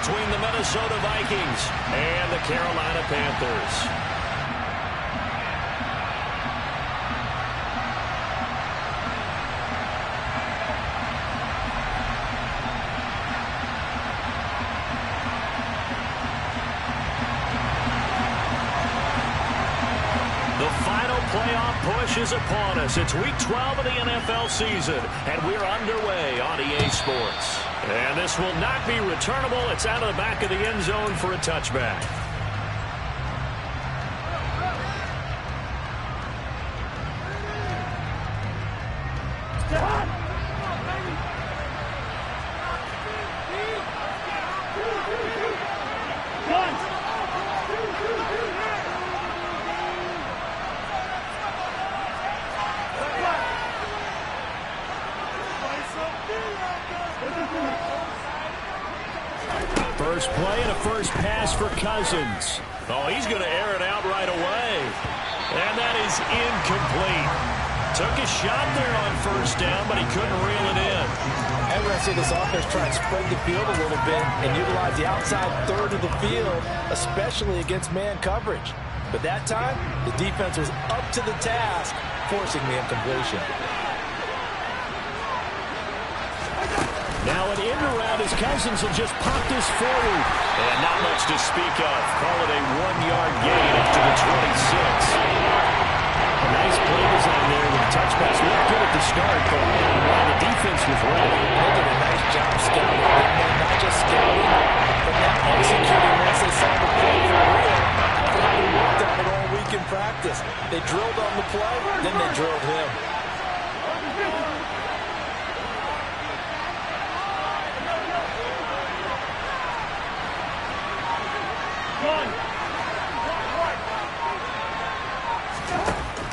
between the Minnesota Vikings and the Carolina Panthers. Playoff push is upon us. It's week 12 of the NFL season, and we're underway on EA Sports. And this will not be returnable. It's out of the back of the end zone for a touchback. First play and a first pass for Cousins. Oh, he's going to air it out right away. And that is incomplete. Took a shot there on first down, but he couldn't reel it in. And we're going to see this offense try and spread the field a little bit and utilize the outside third of the field, especially against man coverage. But that time, the defense was up to the task, forcing the incompletion. Now an end around as Cousins will just pop this forward. And not much to speak of. Call it a 1-yard gain up to the 26. A nice play design there with the touchbacks. Looked good at the start, but the defense was ready. They did a nice job scouting. Not just scouting, but now executing once they saw the play for real. After having worked on it all week in practice. They drilled on the play, then they drilled him.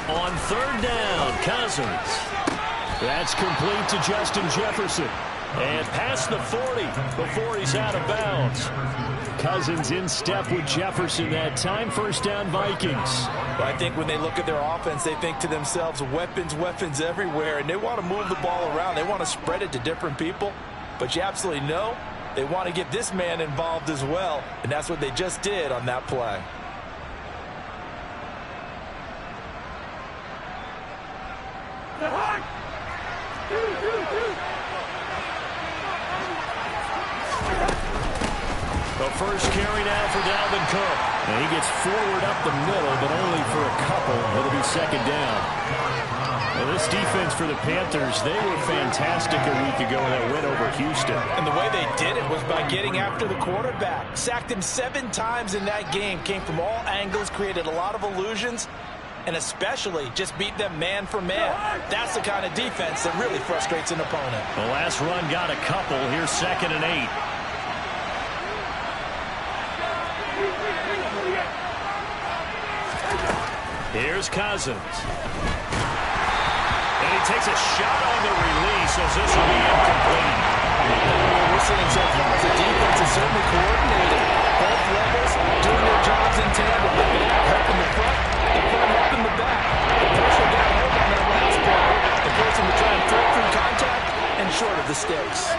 On third down, Cousins. That's complete to Justin Jefferson. And past the 40 before he's out of bounds. Cousins in step with Jefferson that time. First down, Vikings. But I think when they look at their offense, they think to themselves, weapons, weapons everywhere. And they want to move the ball around. They want to spread it to different people. But you absolutely know they want to get this man involved as well. And that's what they just did on that play. The first carry now for Dalvin Cook. And he gets forward up the middle, but only for a couple. It'll be second down. Well, this defense for the Panthers, they were fantastic a week ago in that win over Houston. And the way they did it was by getting after the quarterback. Sacked him 7 times in that game. Came from all angles, created a lot of illusions, and especially just beat them man for man. That's the kind of defense that really frustrates an opponent. The last run got a couple. Here's 2nd and 8. Here's Cousins. And he takes a shot on the release as this will be incomplete. What we're seeing so far is the defense is certainly coordinated. Both levels doing their jobs in tandem. The back helping the front helping the back. The pressure got home on that last play. The person to try and throw through contact and short of the sticks.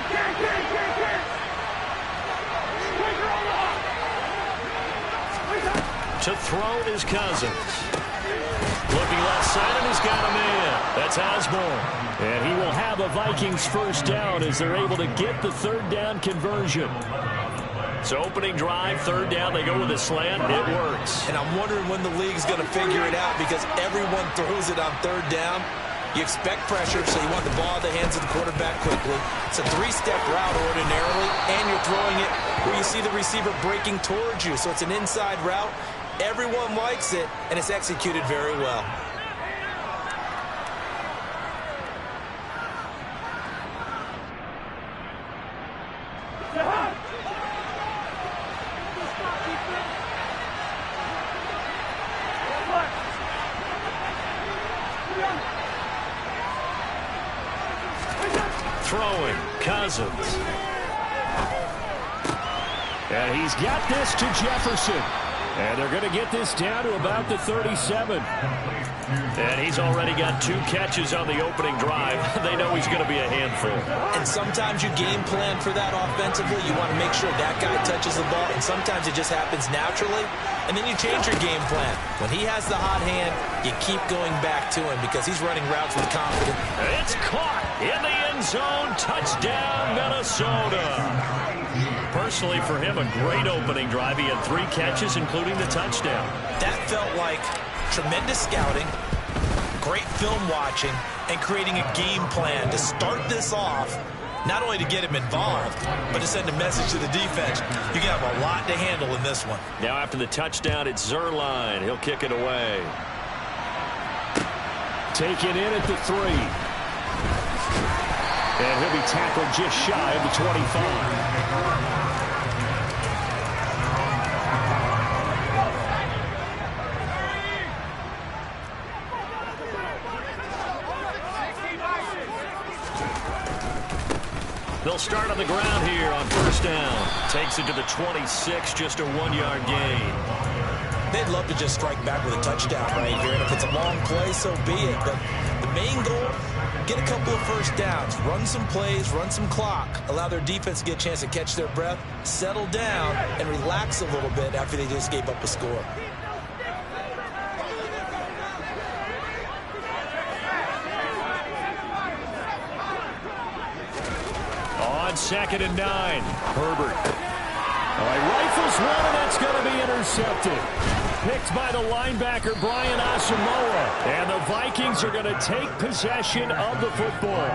To throw is Cousins. Looking left side, and he's got a man. That's Osborne. And he will have a Vikings first down as they're able to get the third down conversion. So opening drive, third down, they go with a slant. It works. And I'm wondering when the league's going to figure it out because everyone throws it on third down. You expect pressure, so you want the ball in the hands of the quarterback quickly. It's a 3-step route ordinarily, and you're throwing it where you see the receiver breaking towards you. So it's an inside route. Everyone likes it, and it's executed very well. Throwing, Cousins. And he's got this to Jefferson. And they're going to get this down to about the 37. And he's already got 2 catches on the opening drive. They know he's going to be a handful. And sometimes you game plan for that offensively. You want to make sure that guy touches the ball, and sometimes it just happens naturally. And then you change your game plan. When he has the hot hand, you keep going back to him because he's running routes with confidence. It's caught in the end zone. Touchdown, Minnesota. Personally, for him, a great opening drive. He had 3 catches, including the touchdown. That felt like tremendous scouting, great film watching, and creating a game plan to start this off, not only to get him involved, but to send a message to the defense. You can have a lot to handle in this one. Now after the touchdown, it's Zuerlein. He'll kick it away. Taken in at the 3. And he'll be tackled just shy of the 25. They'll start on the ground here on first down. Takes it to the 26, just a 1-yard gain. They'd love to just strike back with a touchdown right here. And if it's a long play, so be it. But the main goal, get a couple of first downs, run some plays, run some clock, allow their defense to get a chance to catch their breath, settle down, and relax a little bit after they just gave up a score. On 2nd and 9, Herbert. All right, rifles one, and that's going to be intercepted. Picked by the linebacker, Brian Asamoah. And the Vikings are going to take possession of the football.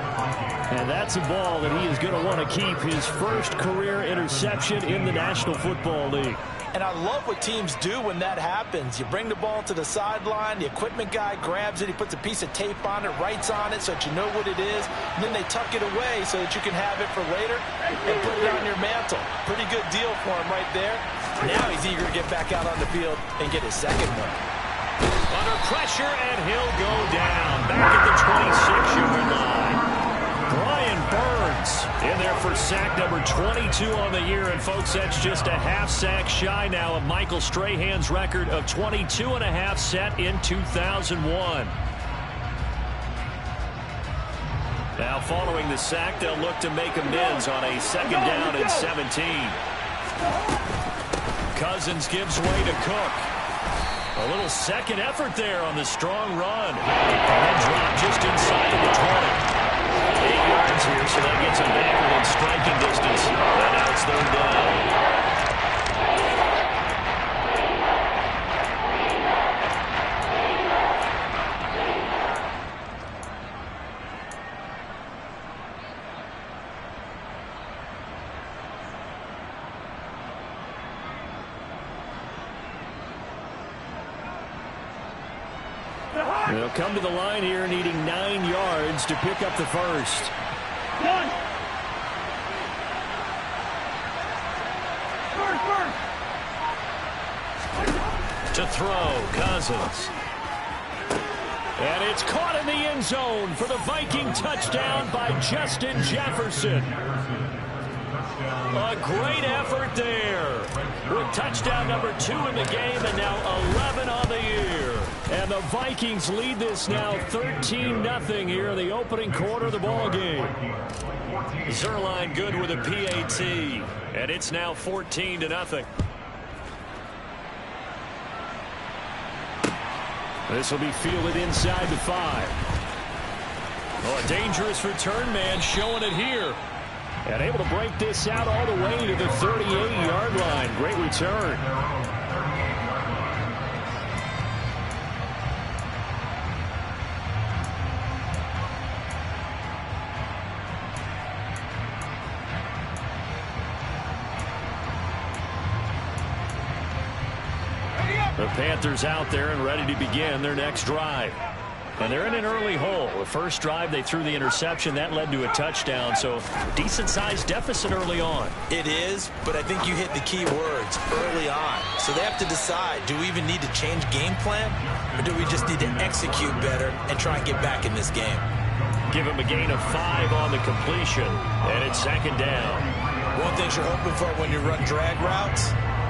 And that's a ball that he is going to want to keep, his first career interception in the National Football League. And I love what teams do when that happens. You bring the ball to the sideline, the equipment guy grabs it, he puts a piece of tape on it, writes on it so that you know what it is, and then they tuck it away so that you can have it for later and put it on your mantle. Pretty good deal for him right there. Now he's eager to get back out on the field and get his second one. Under pressure, and he'll go down. Back at the 26-yard line. Brian Burns in there for sack number 22 on the year. And, folks, that's just a half sack shy now of Michael Strahan's record of 22.5 set in 2001. Now, following the sack, they'll look to make amends on a 2nd down and 17. Cousins gives way to Cook. A little second effort there on the strong run. And then dropped just inside of the 20. 8 yards here, so that gets him back within striking distance. And now it's 3rd down. They'll come to the line here needing 9 yards to pick up the first. To throw, Cousins. And it's caught in the end zone for the Viking touchdown by Justin Jefferson. A great effort there. With touchdown number 2 in the game and now 11 on the year. And the Vikings lead this now 13-0 here in the opening quarter of the ball game. Zuerlein good with a PAT. And it's now 14-0. This will be fielded inside the 5. Oh, a dangerous return man showing it here. And able to break this out all the way to the 38-yard line. Great return. The Panthers out there and ready to begin their next drive. And they're in an early hole. The first drive, they threw the interception. That led to a touchdown, so decent-sized deficit early on. It is, but I think you hit the key words, early on. So they have to decide, do we even need to change game plan, or do we just need to execute better and try and get back in this game? Give him a gain of 5 on the completion, and it's 2nd down. One thing you're hoping for when you run drag routes,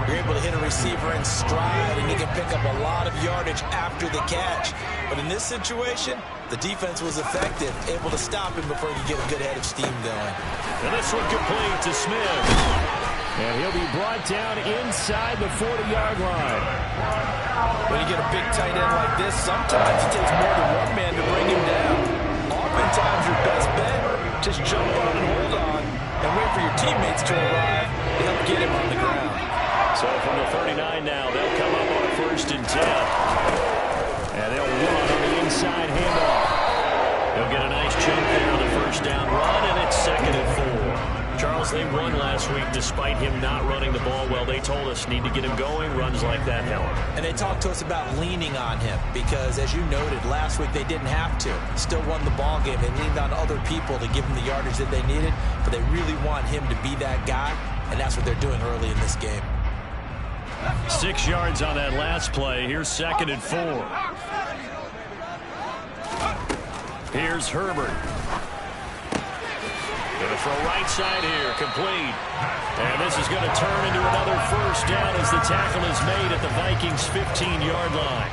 You're able to hit a receiver in stride, and he can pick up a lot of yardage after the catch. But in this situation, the defense was effective, able to stop him before he could get a good head of steam going. And this one complete to Smith. And he'll be brought down inside the 40-yard line. When you get a big tight end like this, sometimes it takes more than one man to bring him down. Oftentimes, your best bet, just jump on and hold on and wait for your teammates to arrive to help get him on the ground. So from the 39 now, they'll come up on a 1st and 10. And they'll run on the inside handoff. They'll get a nice chunk there on the 1st down run, and it's 2nd and 4. Charles, they won last week despite him not running the ball well. They told us need to get him going. Runs like that help. And they talked to us about leaning on him because, as you noted, last week they didn't have to. Still won the ball game. They leaned on other people to give them the yardage that they needed, but they really want him to be that guy, and that's what they're doing early in this game. 6 yards on that last play. Here's 2nd and 4. Here's Herbert. Going to throw right side here, complete. And this is going to turn into another 1st down as the tackle is made at the Vikings' 15-yard line.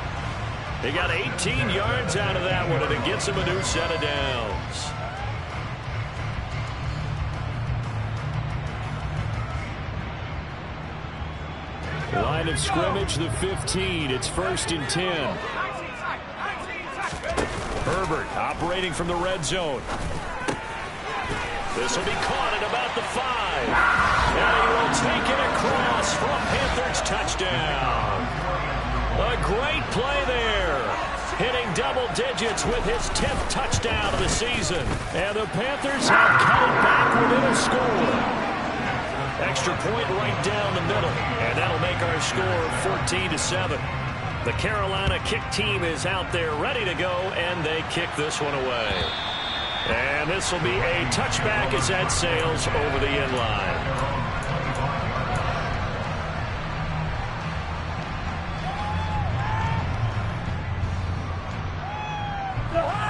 They got 18 yards out of that one, and it gets them a new set of downs. Line of scrimmage, the 15. It's 1st and 10. Herbert operating from the red zone. This will be caught at about the 5. And he will take it across for a Panthers touchdown. A great play there. Hitting double digits with his 10th touchdown of the season. And the Panthers have cut it back within a score. Extra point right down the middle. And that'll make our score 14-7. The Carolina kick team is out there ready to go, and they kick this one away. And this will be a touchback as that sails over the end line.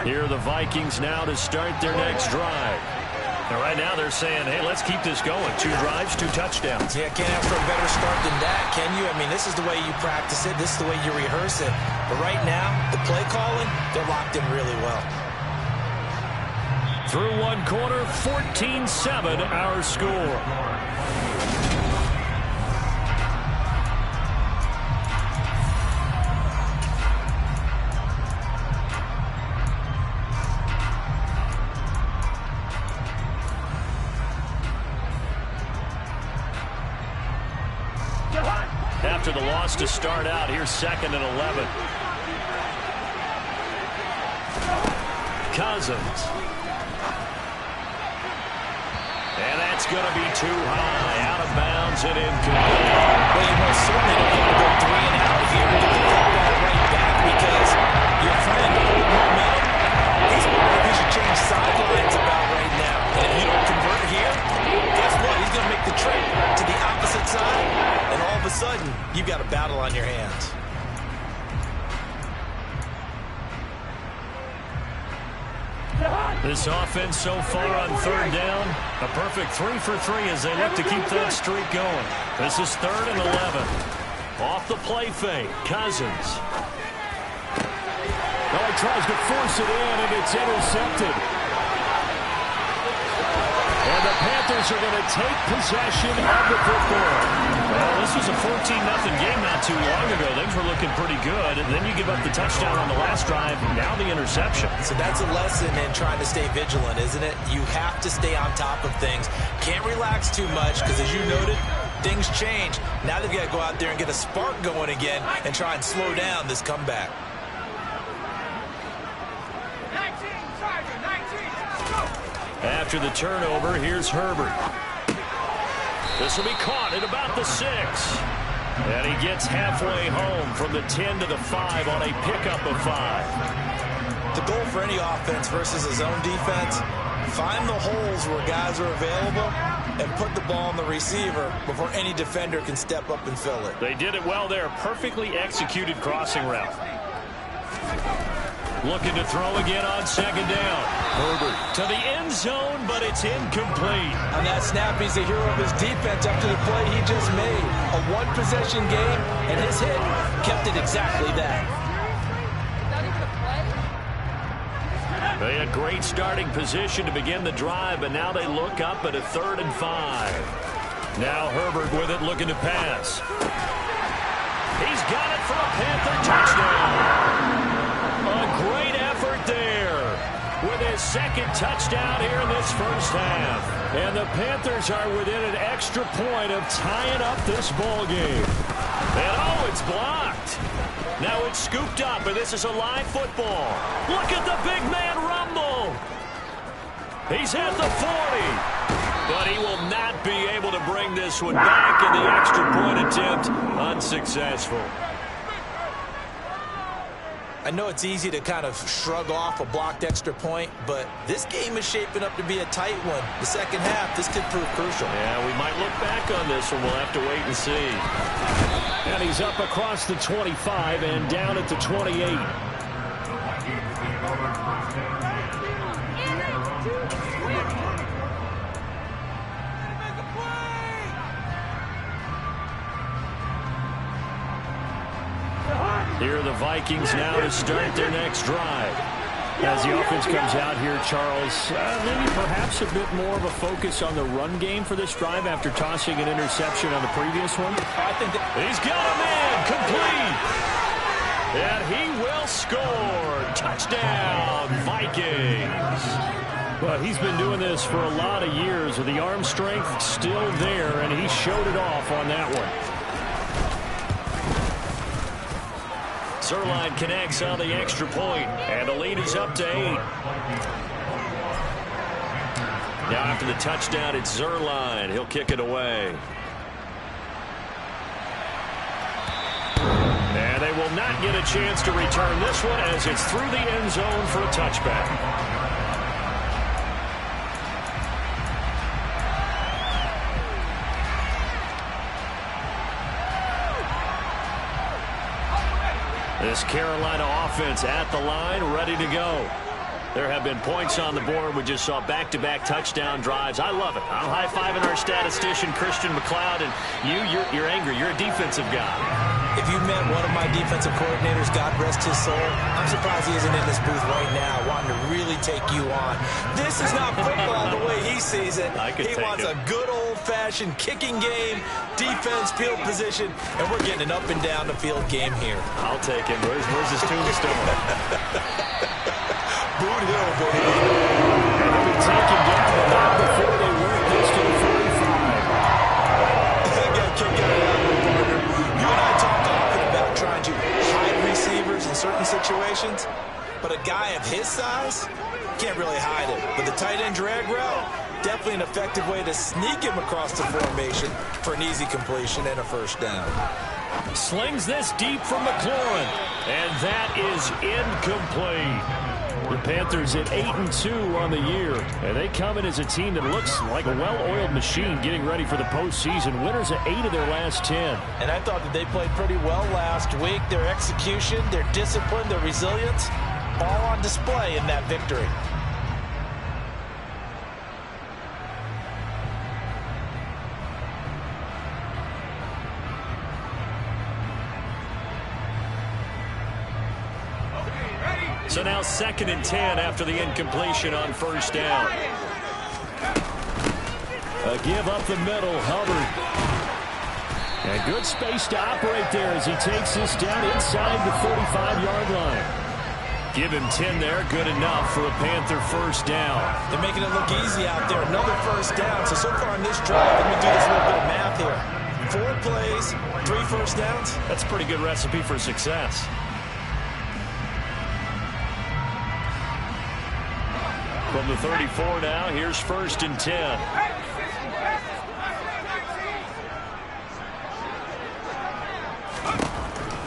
Here are the Vikings now to start their next drive. And right now they're saying, hey, let's keep this going. 2 drives, 2 touchdowns. Yeah, can't ask for a better start than that, can you? I mean, this is the way you practice it. This is the way you rehearse it. But right now, the play calling, they're locked in really well. Through 1 quarter, 14-7 our score. After the loss to start out, here's 2nd and 11. Cousins. And that's going to be too high. Out of bounds and incomplete. Well, you most certainly don't want to go 3 and out here and get the football right back because your friend, old momentum, he's wondering if he should change sidelines about right now. And if you don't convert here, guess what? He's going to make the trip to the opposite side, and all of a sudden, you've got a battle on your hands. This offense so far on 3rd down, a perfect 3 for 3 as they look to keep that streak going. This is 3rd and 11. Off the play fake, Cousins. Well, he tries to force it in, and it's intercepted. And the Panthers are going to take possession of the football. Well, this was a 14-0 game not too long ago. Things were looking pretty good. And then you give up the touchdown on the last drive. Now the interception. So that's a lesson in trying to stay vigilant, isn't it? You have to stay on top of things. Can't relax too much because, as you noted, things change. Now they've got to go out there and get a spark going again and try and slow down this comeback. After the turnover, here's Herbert. This will be caught at about the 6. And he gets halfway home from the 10 to the 5 on a pickup of 5. The goal for any offense versus a zone defense, find the holes where guys are available and put the ball on the receiver before any defender can step up and fill it. They did it well there. Perfectly executed crossing route. Looking to throw again on second down. Herbert to the end zone, but it's incomplete. On that snap, he's the hero of his defense up to the play he just made. A one-possession game, and his hit kept it exactly that. They had great starting position to begin the drive, but now they look up at a 3rd and 5. Now Herbert with it, looking to pass. He's got it for a Panther touchdown. A great effort there with his 2nd touchdown here in this first half. And the Panthers are within an extra point of tying up this ball game. And oh, it's blocked. Now it's scooped up, and this is a live football. Look at the big man rumble. He's at the 40. But he will not be able to bring this one back, in the extra point attempt unsuccessful. I know it's easy to kind of shrug off a blocked extra point, but this game is shaping up to be a tight one. The second half, this could prove crucial. Yeah, we might look back on this one. We'll have to wait and see. And he's up across the 25 and down at the 28. Here are the Vikings now to start their next drive. As the offense comes out here, Charles, maybe perhaps a bit more of a focus on the run game for this drive after tossing an interception on the previous one. I think that he's got him in, complete. And he will score. Touchdown, Vikings. But he's been doing this for a lot of years with the arm strength still there, and he showed it off on that one. Zuerlein connects on the extra point, and the lead is up to 8. Now after the touchdown, it's Zuerlein. He'll kick it away. And they will not get a chance to return this one as it's through the end zone for a touchback. This Carolina offense at the line, ready to go. There have been points on the board. We just saw back-to-back touchdown drives. I love it. I'm high-fiving our statistician, Christian McLeod, and you're angry. You're a defensive guy. if you met one of my defensive coordinators, God rest his soul, I'm surprised he isn't in this booth right now wanting to really take you on. This is not football the way he sees it. He wants a good old-fashioned kicking game, defense, field position, and we're getting an up-and-down the field game here. I'll take him. Where's his tombstone? Boot Hill, baby. And he'll be taken down, but not before they work this to the 45. That got kicked out of that one, partner. You and I talk often about trying to hide receivers in certain situations, but a guy of his size can't really hide it. With the tight end drag route, definitely an effective way to sneak him across the formation for an easy completion and a first down. Slings this deep from McLaurin, and that is incomplete. The Panthers at 8-2 on the year, and they come in as a team that looks like a well-oiled machine getting ready for the postseason. Winners at 8 of their last 10. And I thought that they played pretty well last week. Their execution, their discipline, their resilience, all on display in that victory. So now 2nd and 10 after the incompletion on first down. A give up the middle, Hubbard. And good space to operate there as he takes this down inside the 45-yard line. Give him 10 there, good enough for a Panther first down. They're making it look easy out there. Another first down. So far in this drive, let me do this little bit of math here. 4 plays, 3 first downs. That's a pretty good recipe for success. From the 34 now, here's 1st and 10.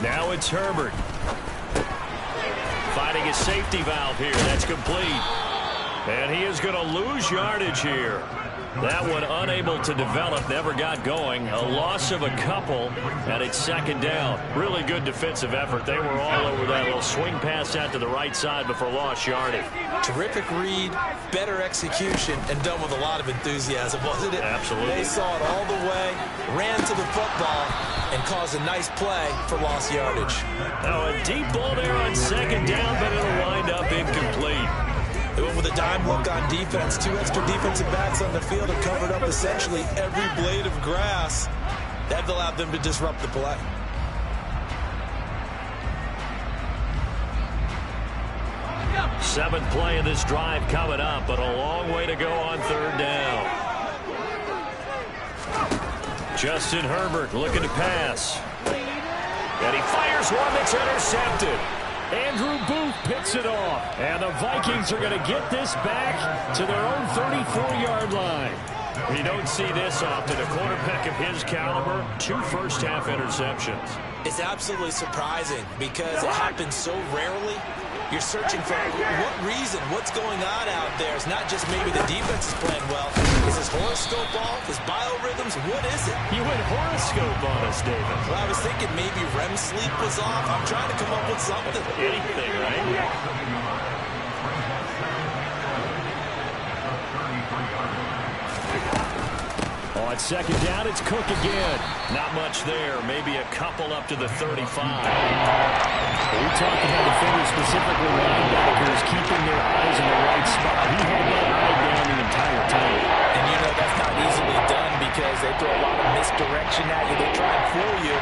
Now it's Herbert. Finding his safety valve here. That's complete. And he is going to lose yardage here. That one unable to develop, never got going. A loss of a couple, and it's second down. Really good defensive effort. They were all over that little swing pass out to the right side before lost yardage. Terrific read, better execution, and done with a lot of enthusiasm, wasn't it? Absolutely. They saw it all the way, ran to the football, and caused a nice play for lost yardage. Now a deep ball there on second down, but it'll wind up incomplete. They went with a dime look on defense. 2 extra defensive backs on the field and covered up essentially every blade of grass. That allowed them to disrupt the play. Seventh play of this drive coming up, but a long way to go on third down. Justin Herbert looking to pass. And he fires one that's intercepted. Andrew Booth picks it off. And the Vikings are going to get this back to their own 34-yard line. You don't see this often. A quarterback of his caliber, 2 first-half interceptions. It's absolutely surprising because it happens so rarely. You're searching for what reason, what's going on out there. It's not just maybe the defense is playing well. Is his horoscope off? His biorhythms? What is it? You went horoscope on us, David. Well, I was thinking maybe REM sleep was off. I'm trying to come up with something. Anything, right? On second down, it's Cook again. Not much there. Maybe a couple up to the 35. We talked about defenders, specifically linebackers, keeping their eyes in the right spot. He had that eye down the entire time. And you know that's not easily done because they throw a lot of misdirection at you. They try and fool you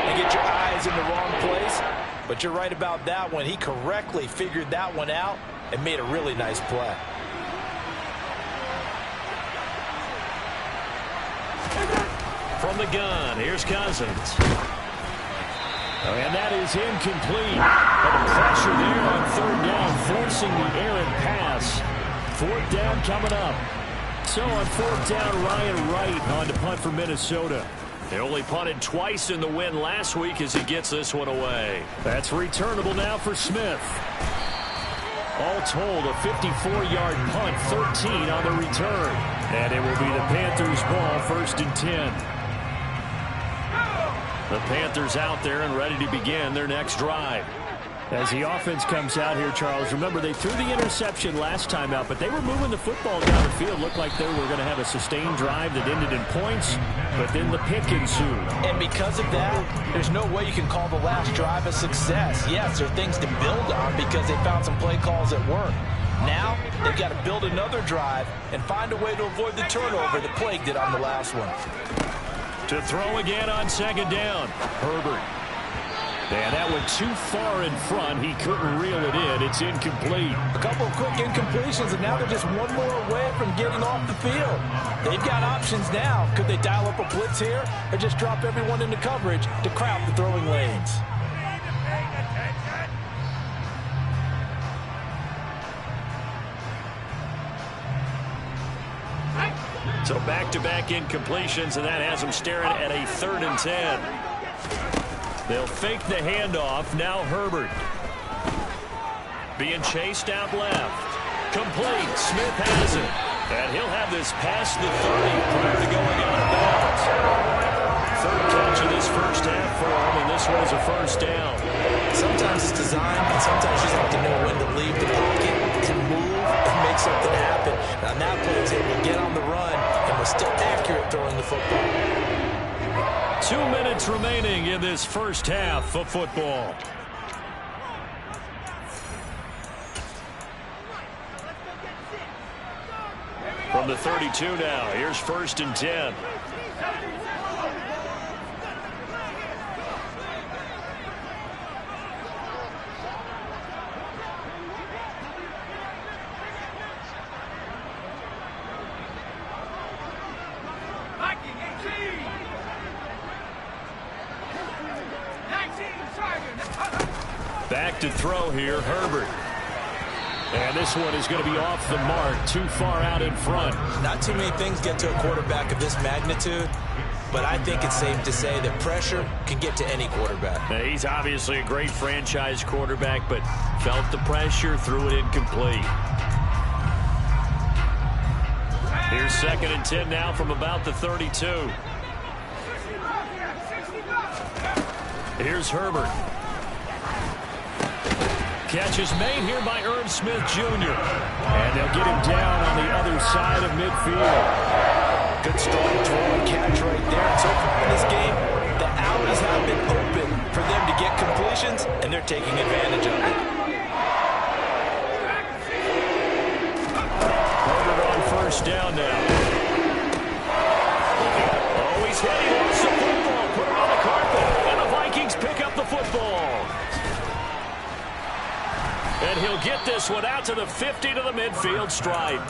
and get your eyes in the wrong place. But you're right about that one. He correctly figured that one out and made a really nice play. From the gun, here's Cousins. And that is incomplete. But the pressure there on third down, forcing the errant pass. Fourth down coming up. So on fourth down, Ryan Wright on to punt for Minnesota. They only punted twice in the win last week as he gets this one away. That's returnable now for Smith. All told, a 54-yard punt, 13 on the return. And it will be the Panthers' ball, 1st and 10. The Panthers out there and ready to begin their next drive. As the offense comes out here, Charles, remember they threw the interception last time out, but they were moving the football down the field. Looked like they were going to have a sustained drive that ended in points, but then the pick ensued. And because of that, there's no way you can call the last drive a success. Yes, there are things to build on because they found some play calls that work. Now, they've got to build another drive and find a way to avoid the turnover that plagued it on the last one. To throw again on second down, Herbert. And that went too far in front. He couldn't reel it in. It's incomplete. A couple of quick incompletions, and now they're just one more away from getting off the field. They've got options now. Could they dial up a blitz here or just drop everyone into coverage to crowd the throwing lanes? So back-to-back incompletions, and that has them staring at a 3rd and 10. They'll fake the handoff. Now Herbert. Being chased out left. Complete. Smith has it. And he'll have this past the 30 prior to going out of bounds. 3rd catch of this first half for him, and this one is a 1st down. Sometimes it's designed, and sometimes you just have to know when to leave the pocket and move and make something happen. Now that play was able to get on the run and was still accurate throwing the football. 2 minutes remaining in this first half of football. From the 32 now, here's 1st and 10. Back to throw here, Herbert. And this one is going to be off the mark, too far out in front. Not too many things get to a quarterback of this magnitude, but I think it's safe to say that pressure can get to any quarterback. Now, he's obviously a great franchise quarterback, but felt the pressure, threw it incomplete. Here's 2nd and 10 now from about the 32. Here's Herbert. Catch is made here by Irv Smith Jr. And they'll get him down on the other side of midfield. Good strong throw and catch right there. So far in this game, the alleys have been open for them to get completions, and they're taking advantage of it. Herbert on first down now. Oh, he's hit. He lost the football. Put it on the carpet. And the Vikings pick up the football. And he'll get this one out to the 50 to the midfield stripe.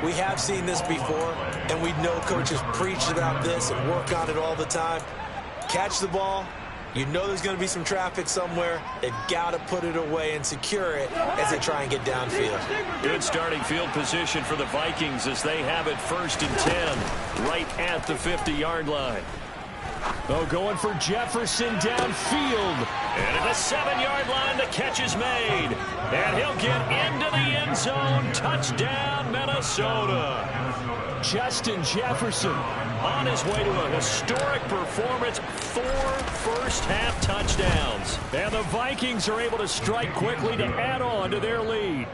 We have seen this before, and we know coaches preach about this and work on it all the time. Catch the ball. You know there's going to be some traffic somewhere. They've got to put it away and secure it as they try and get downfield. Good starting field position for the Vikings as they have it 1st and 10 right at the 50-yard line. Oh, going for Jefferson downfield. And at the 7-yard line, the catch is made. And he'll get into the end zone. Touchdown, Minnesota. Justin Jefferson on his way to a historic performance. 4 first-half touchdowns. And the Vikings are able to strike quickly to add on to their lead.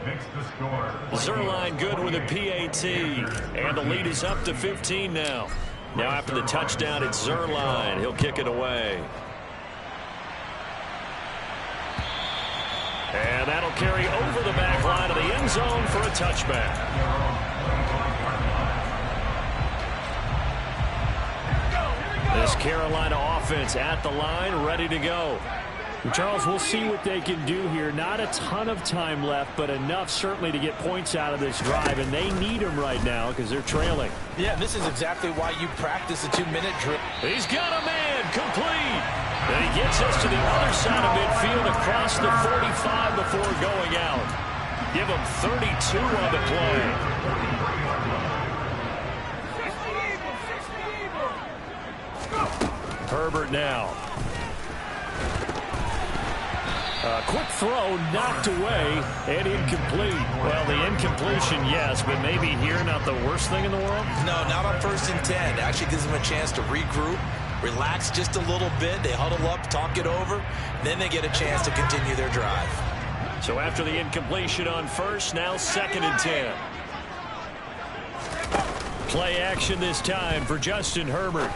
Zuerlein good with a PAT. And the lead is up to 15 now. Now after the touchdown, it's Zuerlein. He'll kick it away. And that'll carry over the back line of the end zone for a touchback. This Carolina offense at the line, ready to go. Charles, we'll see what they can do here. Not a ton of time left, but enough certainly to get points out of this drive, and they need them right now because they're trailing. Yeah, this is exactly why you practice a 2-minute drill. He's got a man, complete. And he gets us to the other side of midfield across the 45 before going out. Give him 32 on the play. Herbert now. Quick throw, knocked away, and incomplete. Well, the incompletion, yes, but maybe here not the worst thing in the world? No, not on 1st and 10. Actually gives them a chance to regroup, relax just a little bit. They huddle up, talk it over. Then they get a chance to continue their drive. So after the incompletion on first, now 2nd and 10. Play action this time for Justin Herbert.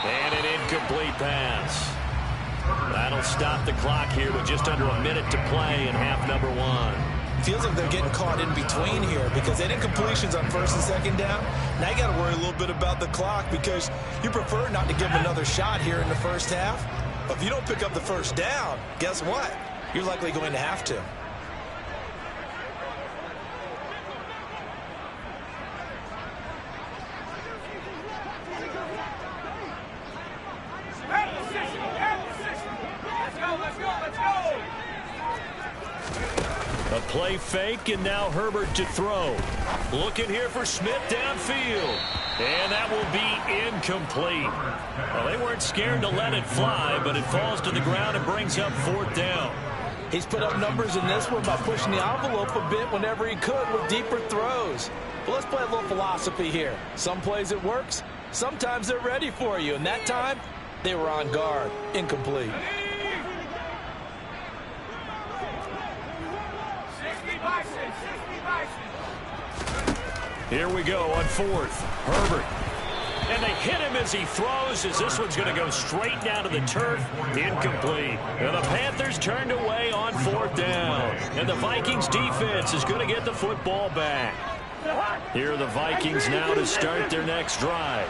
And an incomplete pass. That'll stop the clock here with just under a minute to play in half number 1. Feels like they're getting caught in between here because they had incompletions on 1st and 2nd down. Now you got to worry a little bit about the clock because you prefer not to give them another shot here in the first half. But if you don't pick up the first down, guess what? You're likely going to have to. A play fake, and now Herbert to throw. Looking here for Smith downfield. And that will be incomplete. Well, they weren't scared to let it fly, but it falls to the ground and brings up 4th down. He's put up numbers in this one by pushing the envelope a bit whenever he could with deeper throws. But let's play a little philosophy here. Some plays it works. Sometimes they're ready for you. And that time, they were on guard. Incomplete. Here we go on 4th. Herbert. And they hit him as he throws, as this one's going to go straight down to the turf. Incomplete. And the Panthers turned away on 4th down. And the Vikings defense is going to get the football back. Here are the Vikings now to start their next drive.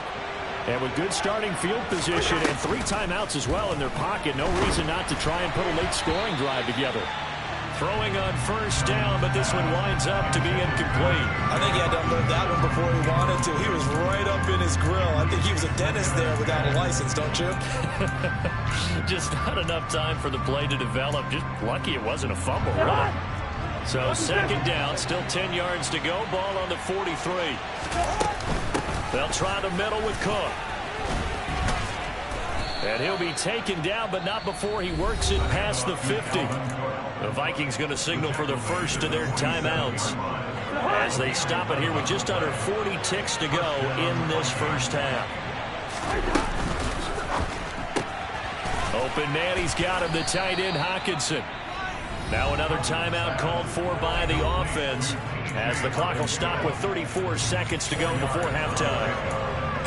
And with good starting field position and 3 timeouts as well in their pocket, no reason not to try and put a late scoring drive together. Throwing on 1st down, but this one winds up to be incomplete. I think he had to unload that one before he wanted to. He was right up in his grill. I think he was a dentist there without a license, don't you? Just not enough time for the play to develop. Just lucky it wasn't a fumble, really. So 2nd down, still 10 yards to go. Ball on the 43. They'll try the middle with Cook. And he'll be taken down, but not before he works it past the 50. The Vikings going to signal for the first of their timeouts. as they stop it here with just under 40 ticks to go in this first half. Open man, he's got him, the tight end Hockenson. Now another timeout called for by the offense as the clock will stop with 34 seconds to go before halftime.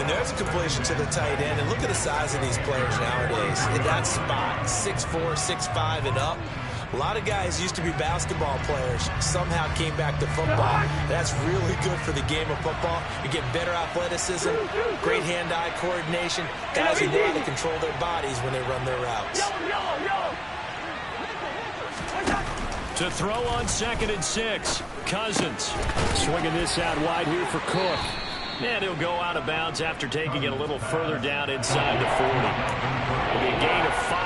And there's a completion to the tight end. And look at the size of these players nowadays. In that spot, 6'4", 6'5", and up. A lot of guys used to be basketball players, somehow came back to football. That's really good for the game of football. You get better athleticism, great hand-eye coordination. Guys who know how to control their bodies when they run their routes. To throw on 2nd and 6, Cousins. Swinging this out wide here for Cook. And he'll go out of bounds after taking it a little further down inside the 40. It'll be a gain of 5.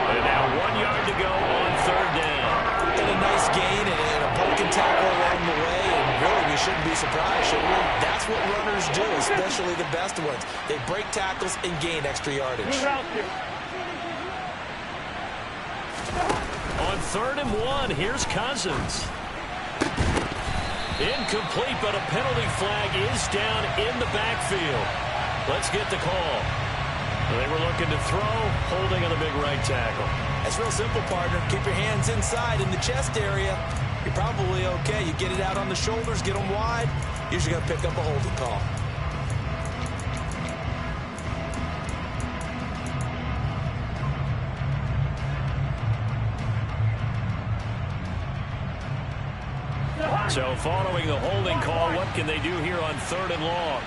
And now 1 yard to go on 3rd down. And a nice gain and a broken tackle along the way. And really, we shouldn't be surprised, should we? That's what runners do, especially the best ones. They break tackles and gain extra yardage. On 3rd and 1, here's Cousins. Incomplete, but a penalty flag is down in the backfield. Let's get the call. They were looking to throw, holding on the big right tackle. That's real simple, partner. Keep your hands inside in the chest area. You're probably okay. You get it out on the shoulders, get them wide. Usually going to pick up a holding call. So following the holding call, what can they do here on 3rd and long?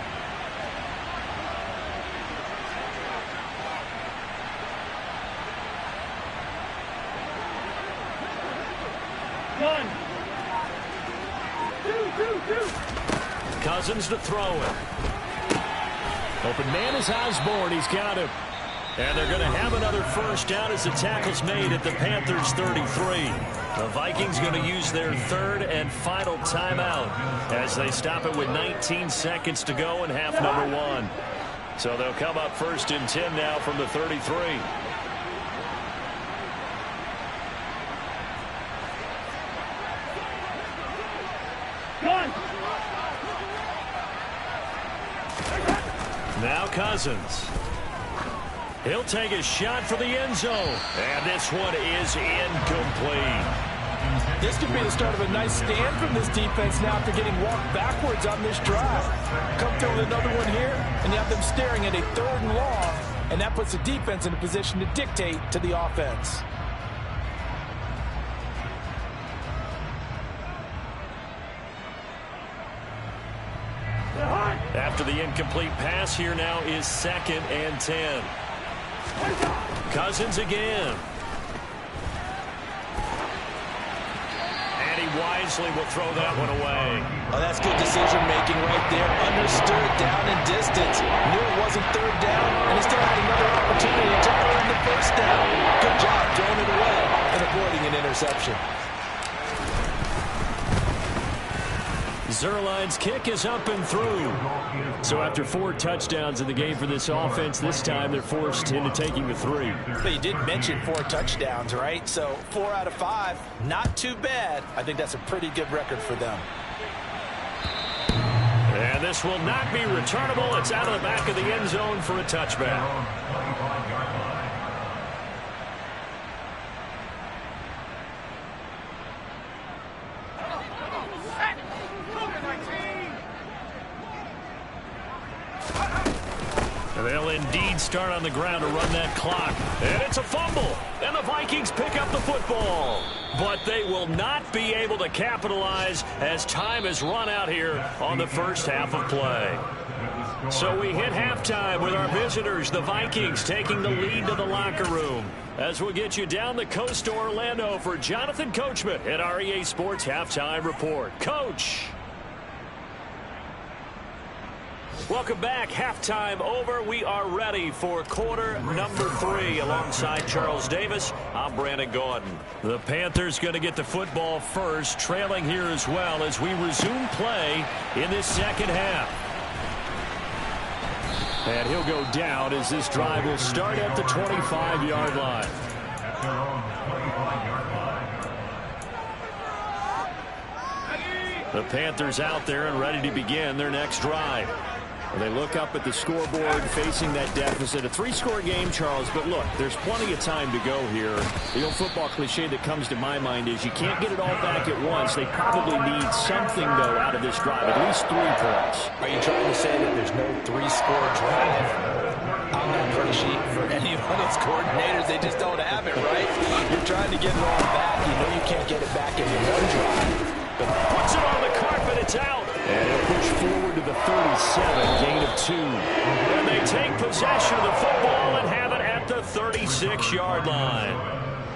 Cousins to throw it. Open man is Osborne. He's got him. And they're going to have another first down as the tackle's made at the Panthers' 33. The Vikings going to use their 3rd and final timeout as they stop it with 19 seconds to go in half number 1. So they'll come up 1st and 10 now from the 33. Now Cousins. He'll take a shot for the end zone. And this one is incomplete. This could be the start of a nice stand from this defense now after getting walked backwards on this drive. Come through with another one here, and you have them staring at a 3rd and long, and that puts the defense in a position to dictate to the offense. After the incomplete pass, here now is 2nd and 10. Cousins again. And he wisely will throw that one away. Oh, that's good decision-making right there. Understood down and distance. Knew it wasn't 3rd down, and he still had another opportunity to earn the 1st down. Good job throwing it away and avoiding an interception. Zuerlein's kick is up and through. So after 4 touchdowns in the game for this offense, this time they're forced into taking the 3. But you did mention 4 touchdowns, right? So 4 out of 5, not too bad. I think that's a pretty good record for them. And this will not be returnable. It's out of the back of the end zone for a touchback. They'll indeed start on the ground to run that clock. And it's a fumble. And the Vikings pick up the football. But they will not be able to capitalize as time has run out here on the first half of play. So we hit halftime with our visitors, the Vikings, taking the lead to the locker room. As we'll get you down the coast to Orlando for Jonathan Coachman at our EA Sports Halftime Report. Coach. Welcome back. Halftime over. We are ready for quarter number 3 alongside Charles Davis. I'm Brandon Gaudin. The Panthers going to get the football first, trailing here as well as we resume play in this second half. And he'll go down as this drive will start at the 25-yard line. The Panthers out there and ready to begin their next drive. They look up at the scoreboard facing that deficit. A 3-score game, Charles, but look, there's plenty of time to go here. The old football cliche that comes to my mind is you can't get it all back at once. They probably need something, though, out of this drive, at least 3 points. Are you trying to say that there's no 3-score drive on that play sheet for any of those coordinators? They just don't have it, right? You're trying to get it all back. You know you can't get it back in one drive. But puts it on the carpet. It's out. And he'll push forward to the 37, gain of 2. And they take possession of the football and have it at the 36-yard line.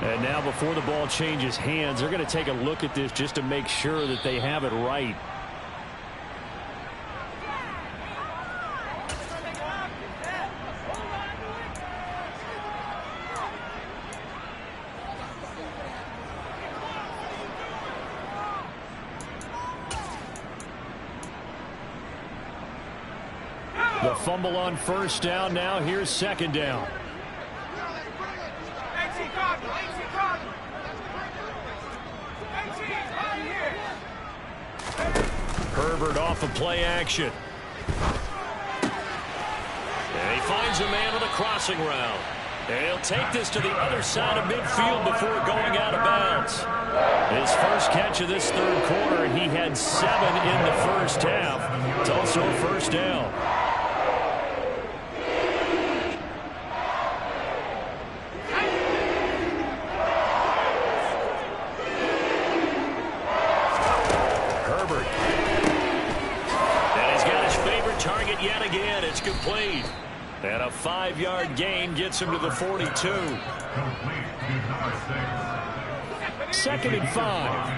And now before the ball changes hands, they're going to take a look at this just to make sure that they have it right. The fumble on first down. Now here's second down. Herbert off of play action. And he finds a man with a crossing route. And he'll take this to the other side of midfield before going out of bounds. His first catch of this third quarter, he had 7 in the first half. It's also a first down. Yet again, it's complete. And a 5-yard gain gets him to the 42. 2nd and 5.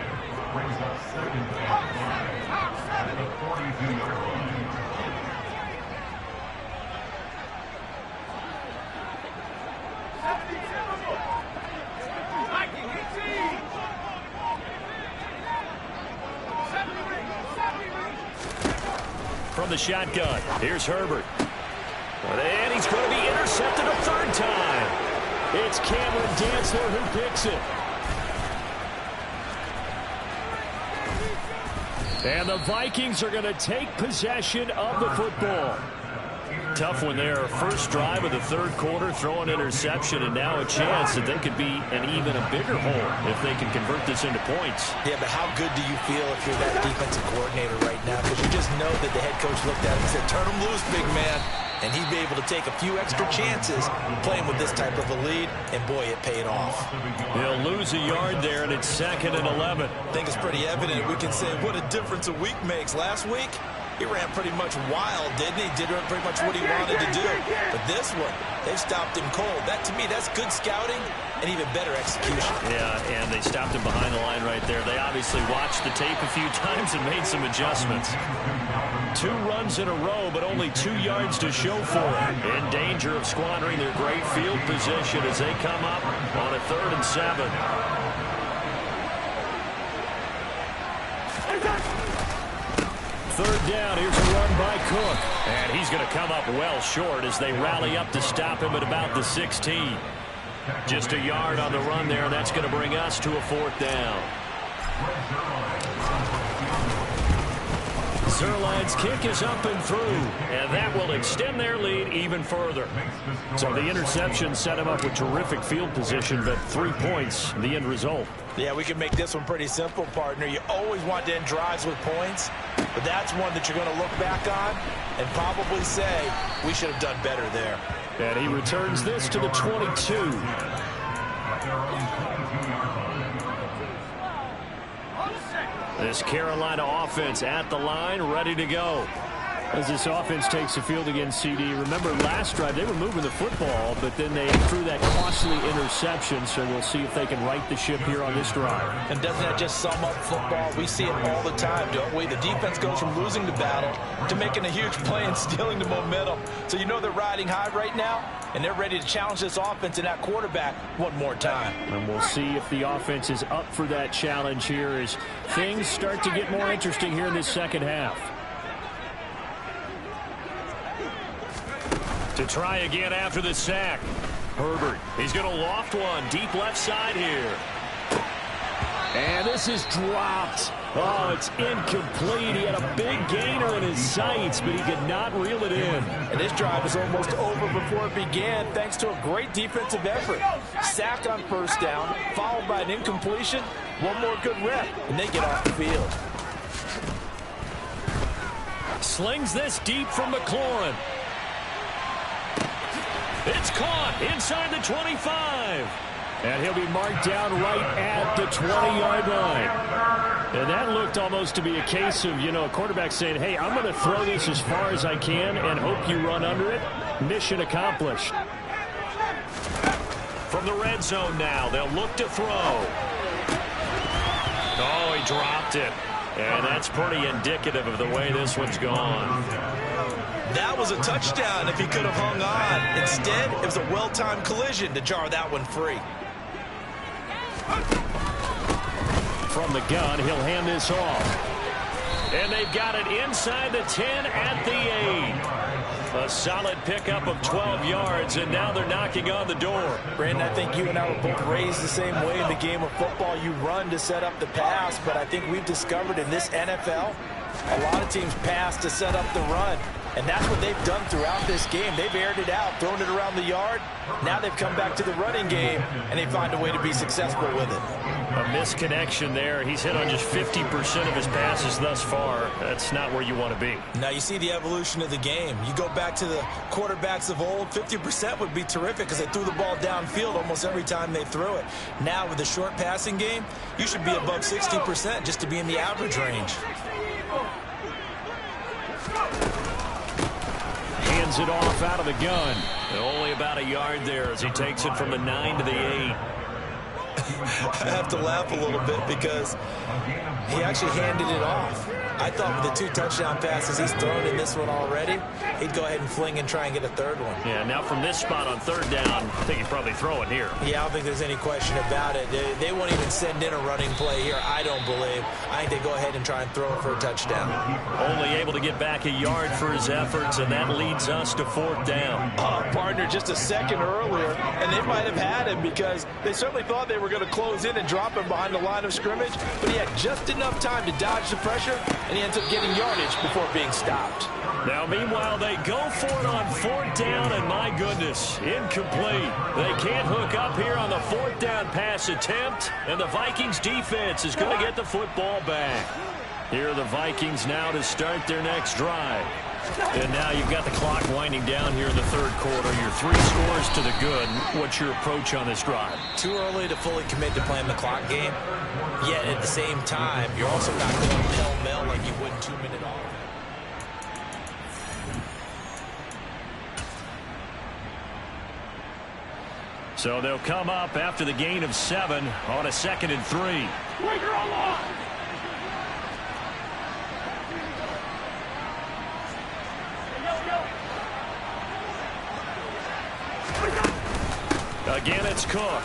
From the shotgun, here's Herbert. And he's going to be intercepted a third time. It's Cameron Dantzler who picks it. And the Vikings are going to take possession of the football. Tough one there. First drive of the third quarter, throw an interception, and now a chance that they could be an even a bigger hole if they can convert this into points. Yeah, but how good do you feel if you're that defensive coordinator right now? Because you just know that the head coach looked at him and said, turn him loose, big man. And he'd be able to take a few extra chances playing with this type of a lead, and boy, it paid off. They'll lose a yard there, and it's 2nd and 11. I think it's pretty evident. We can say what a difference a week makes. Last week, he ran pretty much wild, didn't he? Did pretty much what he wanted to do. But this one, they stopped him cold. That, to me, that's good scouting and even better execution. Yeah, and they stopped him behind the line right there. They obviously watched the tape a few times and made some adjustments. 2 runs in a row, but only 2 yards to show for it. In danger of squandering their great field position as they come up on a 3rd and 7. Third down, here's a run by Cook. And he's going to come up well short as they rally up to stop him at about the 16. Just a yard on the run there. That's going to bring us to a 4th down. Zerline's kick is up and through, and that will extend their lead even further. So the interception set him up with terrific field position, but 3 points, the end result. Yeah, we can make this one pretty simple, partner. You always want to end drives with points, but that's one that you're going to look back on and probably say, we should have done better there. And he returns this to the 22. This Carolina offense at the line, ready to go. As this offense takes the field against CD, remember last drive they were moving the football, but then they threw that costly interception, so we'll see if they can right the ship here on this drive. And doesn't that just sum up football? We see it all the time, don't we? The defense goes from losing the battle to making a huge play and stealing the momentum. So you know they're riding high right now, and they're ready to challenge this offense and that quarterback one more time. And we'll see if the offense is up for that challenge here as things start to get more interesting here in this second half. To try again after the sack. Herbert, he's going to loft one deep left side here. And this is dropped. Oh, it's incomplete. He had a big gainer in his sights, but he could not reel it in. And this drive was almost over before it began thanks to a great defensive effort. Sack on first down, followed by an incompletion. One more good rep, and they get off the field. Slings this deep from McLaurin. It's caught inside the 25. And he'll be marked down right at the 20-yard line. And that looked almost to be a case of, a quarterback saying, hey, I'm going to throw this as far as I can and hope you run under it. Mission accomplished. From the red zone now, they'll look to throw. Oh, he dropped it. And that's pretty indicative of the way this one's gone. That was a touchdown if he could have hung on. Instead, it was a well-timed collision to jar that one free. From the gun, he'll hand this off. And they've got it inside the 10 at the 8. A solid pickup of 12 yards, and now they're knocking on the door. Brandon, I think you and I were both raised the same way in the game of football. You run to set up the pass, but I think we've discovered in this NFL, a lot of teams pass to set up the run. And that's what they've done throughout this game. They've aired it out, thrown it around the yard. Now they've come back to the running game, and they find a way to be successful with it. A misconnection there. He's hit on just 50% of his passes thus far. That's not where you want to be. Now you see the evolution of the game. You go back to the quarterbacks of old, 50% would be terrific because they threw the ball downfield almost every time they threw it. Now with the short passing game, you should be above 60% just to be in the average range. Hands it off out of the gun. Only about a yard there as he takes it from the 9 to the 8. I have to laugh a little bit because he actually handed it off. I thought with the 2 touchdown passes he's thrown in this one already, he'd go ahead and fling and try and get a third one. Yeah, now from this spot on third down, I think he'd probably throw it here. Yeah, I don't think there's any question about it. They won't even send in a running play here, I don't believe. I think they go ahead and try and throw it for a touchdown. Only able to get back a yard for his efforts, and that leads us to fourth down. Partner, just a second earlier, and they might have had him because they certainly thought they were going to close in and drop him behind the line of scrimmage, but he had just enough time to dodge the pressure, and he ends up getting yardage before being stopped. Now, meanwhile, they go for it on fourth down, and my goodness, incomplete. They can't hook up here on the fourth down pass attempt, and the Vikings defense is going to get the football back. Here are the Vikings now to start their next drive. And now you've got the clock winding down here in the third quarter. Your 3 scores to the good. What's your approach on this drive? Too early to fully commit to playing the clock game. Yet at the same time, you're also not going pell-mell like you would in 2-minute offense. So they'll come up after the gain of 7 on a 2nd and 3. Again, it's Cook.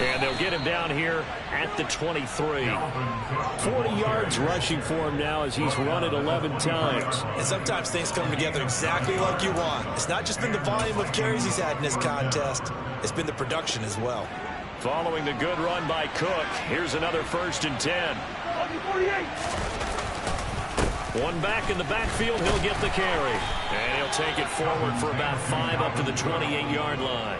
And they'll get him down here at the 23. 40 yards rushing for him now as he's run it 11 times. And sometimes things come together exactly like you want. It's not just been the volume of carries he's had in this contest. It's been the production as well. Following the good run by Cook, here's another 1st and 10. One back in the backfield, he'll get the carry. And he'll take it forward for about 5 up to the 28-yard line.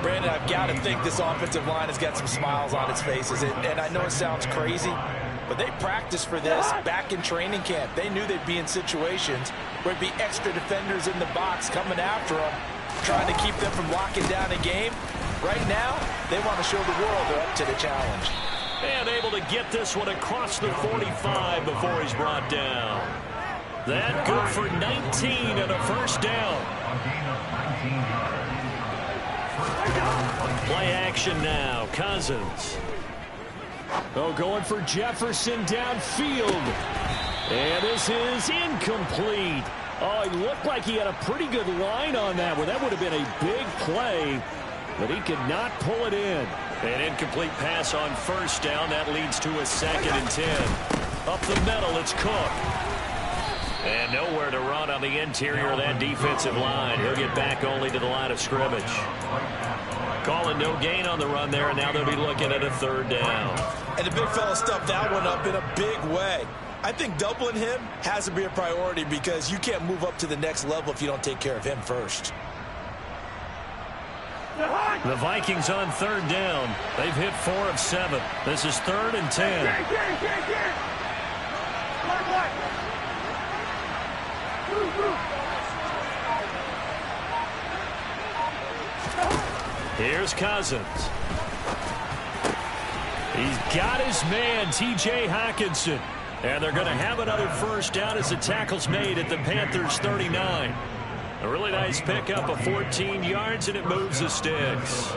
Brandon, I've got to think this offensive line has got some smiles on its faces. And I know it sounds crazy, but they practiced for this back in training camp. They knew they'd be in situations where it'd be extra defenders in the box coming after them, trying to keep them from locking down a game. Right now, they want to show the world they're up to the challenge. And able to get this one across the 45 before he's brought down. That good for 19 and a 1st down. Play action now. Cousins. Oh, going for Jefferson downfield. And this is incomplete. Oh, he looked like he had a pretty good line on that one. That would have been a big play, but he could not pull it in. An incomplete pass on 1st down. That leads to a 2nd and 10. Up the middle, it's Cook. And nowhere to run on the interior of that defensive line. He'll get back only to the line of scrimmage. Calling no gain on the run there, and now they'll be looking at a 3rd down. And the big fella stuffed that one up in a big way. I think doubling him has to be a priority because you can't move up to the next level if you don't take care of him first. The Vikings on 3rd down. They've hit 4 of 7. This is 3rd and 10. Here's Cousins. He's got his man, T.J. Hockenson. And they're going to have another 1st down as the tackle's made at the Panthers' 39. A really nice pickup of 14 yards, and it moves the sticks.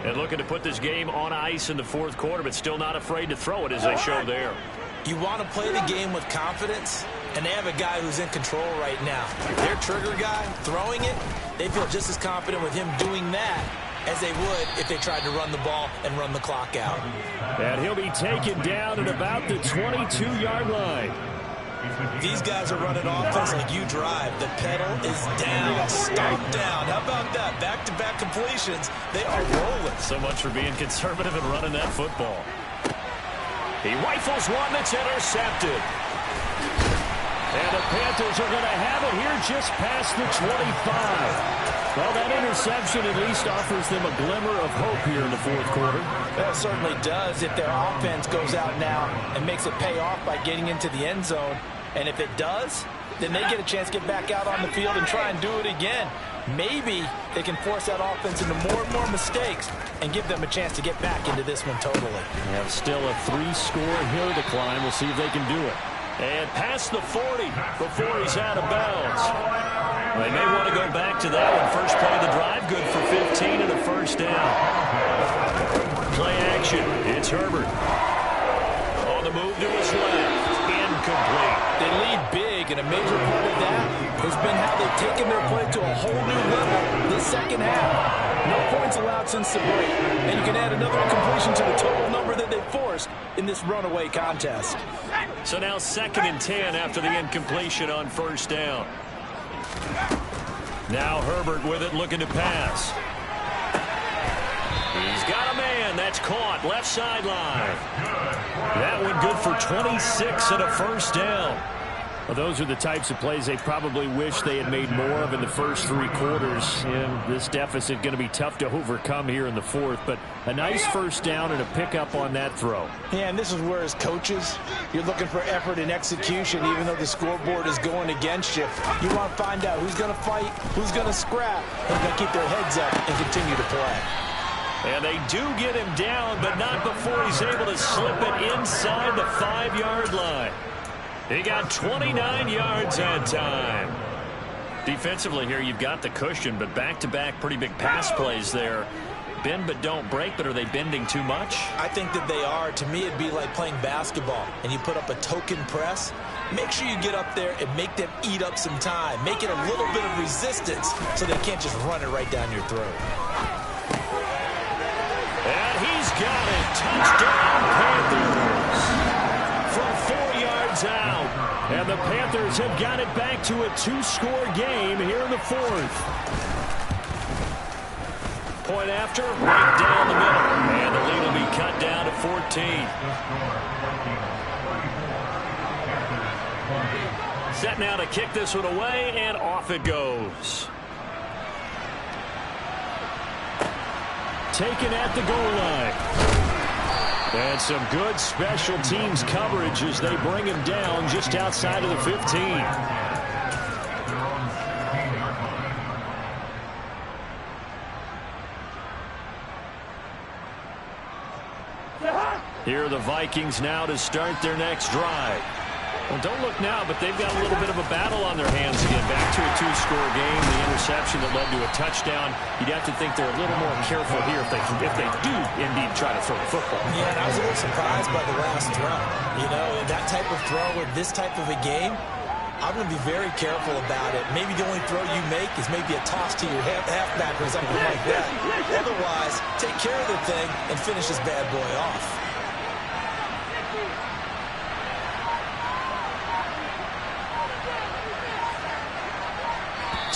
And looking to put this game on ice in the 4th quarter, but still not afraid to throw it as they show there. You want to play the game with confidence, and they have a guy who's in control right now. Their trigger guy, throwing it, they feel just as confident with him doing that as they would if they tried to run the ball and run the clock out. And he'll be taken down at about the 22-yard line. These guys are running offense like you drive. The pedal is down, stomp down. How about that? Back-to-back completions. They are rolling. So much for being conservative and running that football. He rifles one that's intercepted. And the Panthers are going to have it here just past the 25. Well, that interception at least offers them a glimmer of hope here in the 4th quarter. That certainly does if their offense goes out now and makes it pay off by getting into the end zone. And if it does, then they get a chance to get back out on the field and try and do it again. Maybe they can force that offense into more and more mistakes and give them a chance to get back into this one totally. They have still a 3-score hill to climb. We'll see if they can do it. And past the 40 before he's out of bounds. They may want to go back to that one. First play of the drive, good for 15 and a 1st down. Play action. It's Herbert. On the move to his left. Incomplete. They lead big, and a major part of that has been how they've taken their play to a whole new level this 2nd half. No points allowed since the break, and you can add another incompletion to the total number that they forced in this runaway contest. So now 2nd and 10 after the incompletion on 1st down. Now Herbert with it, looking to pass. He's got a man. That's caught. Left sideline. That one good for 26 and a 1st down. Well, those are the types of plays they probably wish they had made more of in the first 3 quarters. And this deficit going to be tough to overcome here in the 4th. But a nice 1st down and a pickup on that throw. Yeah, and this is where as coaches, you're looking for effort and execution even though the scoreboard is going against you. You want to find out who's going to fight, who's going to scrap, who's going to keep their heads up and continue to play. And they do get him down, but not before he's able to slip it inside the 5-yard line. He got 29 yards that time. Defensively here, you've got the cushion, but back-to-back pretty big pass plays there. Bend but don't break, but are they bending too much? I think that they are. To me, it'd be like playing basketball, and you put up a token press. Make sure you get up there and make them eat up some time. Make it a little bit of resistance so they can't just run it right down your throat. And he's got it. Touchdown, Panthers. From 4 yards out. And the Panthers have got it back to a 2-score game here in the 4th. Point after, right down the middle. And the lead will be cut down to 14. Set now to kick this one away, and off it goes. Taken at the goal line. And some good special teams coverage as they bring him down just outside of the 15. Here are the Vikings now to start their next drive. Well, don't look now, but they've got a little bit of a battle on their hands again. Back to a 2-score game. The interception that led to a touchdown. You'd have to think they're a little more careful here if they do indeed try to throw the football. Yeah, and I was a little surprised by the last throw. You know, in that type of throw with this type of a game, I'm going to be very careful about it. Maybe the only throw you make is maybe a toss to your halfback or something like that. Otherwise, take care of the thing and finish this bad boy off.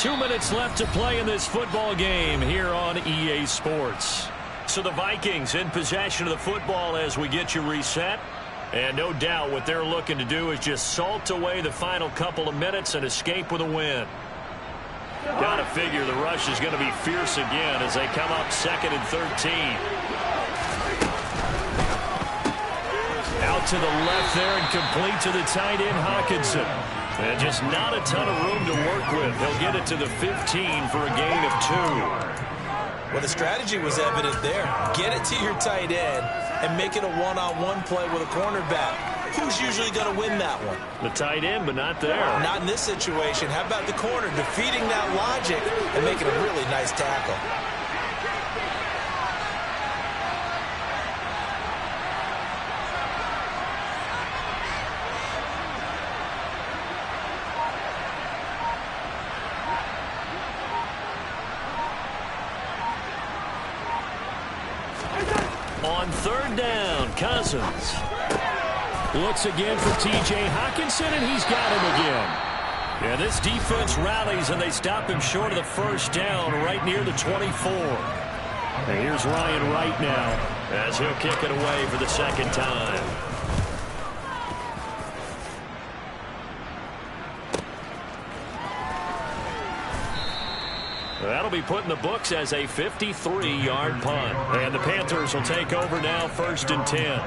2 minutes left to play in this football game here on EA Sports. So the Vikings in possession of the football as we get you reset. And no doubt what they're looking to do is just salt away the final couple of minutes and escape with a win. Got to figure the rush is going to be fierce again as they come up 2nd and 13. Out to the left there and complete to the tight end Hockenson. And just not a ton of room to work with. He'll get it to the 15 for a gain of 2. Well, the strategy was evident there. Get it to your tight end and make it a one-on-one play with a cornerback. Who's usually going to win that one? The tight end, but not there. Not in this situation. How about the corner defeating that logic and making a really nice tackle? On 3rd down, Cousins. Looks again for T.J. Hockenson, and he's got him again. Yeah, this defense rallies, and they stop him short of the 1st down right near the 24. And here's Ryan Wright now as he'll kick it away for the 2nd time. That'll be put in the books as a 53-yard punt. And the Panthers will take over now 1st and 10.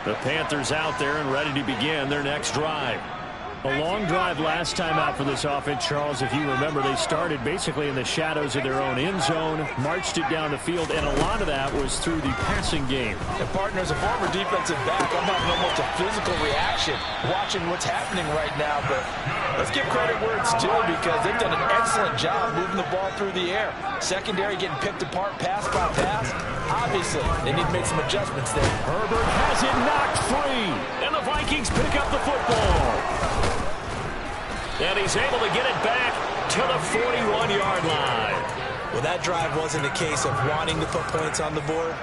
The Panthers out there and ready to begin their next drive. A long drive last time out for this offense, Charles. If you remember, they started basically in the shadows of their own end zone, marched it down the field, and a lot of that was through the passing game. And partner, as a former defensive back, I'm having almost a physical reaction watching what's happening right now. But let's give credit where it's due because they've done an excellent job moving the ball through the air. Secondary getting picked apart pass by pass. Obviously, they need to make some adjustments there. Herbert has it knocked free, and the Vikings pick up the football. And he's able to get it back to the 41-yard line. Well, that drive wasn't a case of wanting to put points on the board.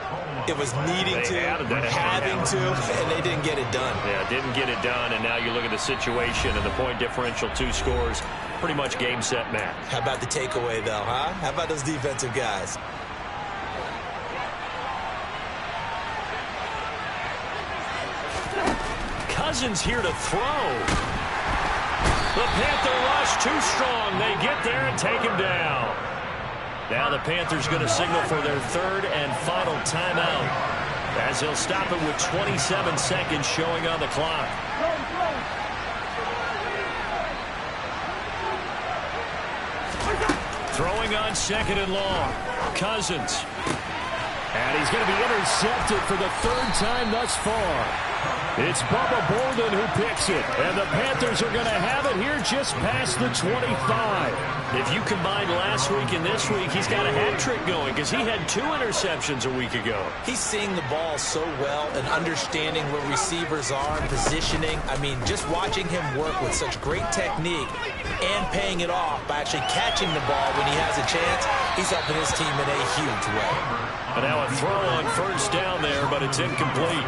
It was needing to, having to, and they didn't get it done. Yeah, didn't get it done, and now you look at the situation and the point differential, 2 scores, pretty much game, set, match. How about the takeaway, though, huh? How about those defensive guys? Cousins here to throw. The Panther rush too strong. They get there and take him down. Now the Panthers going to signal for their 3rd and final timeout as he'll stop it with 27 seconds showing on the clock. Throwing on 2nd and long. Cousins. And he's going to be intercepted for the 3rd time thus far. It's Bubba Bolden who picks it, and the Panthers are going to have it here just past the 25. If you combine last week and this week, he's got a hat trick going because he had 2 interceptions a week ago. He's seeing the ball so well and understanding where receivers are and positioning. I mean, just watching him work with such great technique and paying it off by actually catching the ball when he has a chance, he's helping his team in a huge way. And now a throw on 1st down there, but it's incomplete.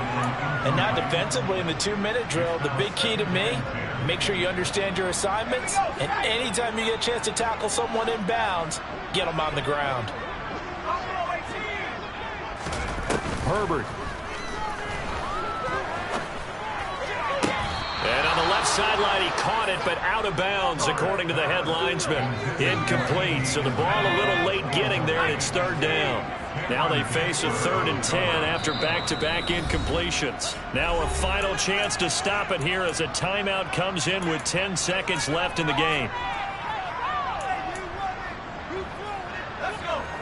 And now defensively in the 2-minute drill, the big key to me, make sure you understand your assignments, and anytime you get a chance to tackle someone in bounds, get them on the ground. Herbert. And on the left sideline, he caught it, but out of bounds, according to the head linesman. Incomplete, so the ball a little late getting there, and it's 3rd down. Now they face a 3rd and 10 after back-to-back incompletions. Now a final chance to stop it here as a timeout comes in with 10 seconds left in the game.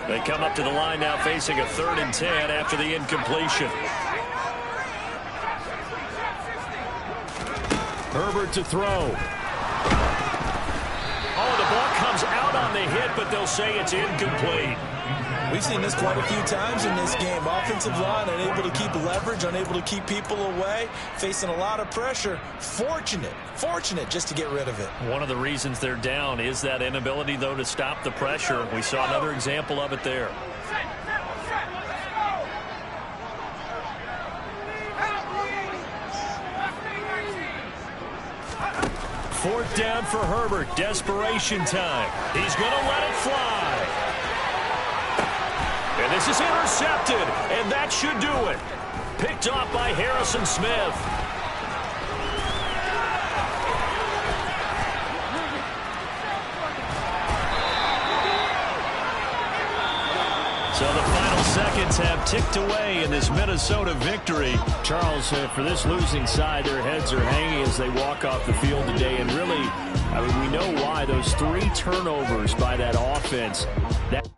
They come up to the line now facing a 3rd and 10 after the incompletion. Herbert to throw. Oh, the ball comes out on the hit, but they'll say it's incomplete. We've seen this quite a few times in this game. Offensive line unable to keep leverage, unable to keep people away, facing a lot of pressure. Fortunate just to get rid of it. One of the reasons they're down is that inability, though, to stop the pressure. We saw another example of it there. Fourth down for Herbert. Desperation time. He's going to let it fly. And this is intercepted, and that should do it. Picked off by Harrison Smith. So the final seconds have ticked away in this Minnesota victory. Charles, for this losing side, their heads are hanging as they walk off the field today. And really, I mean, we know why. Those 3 turnovers by that offense. That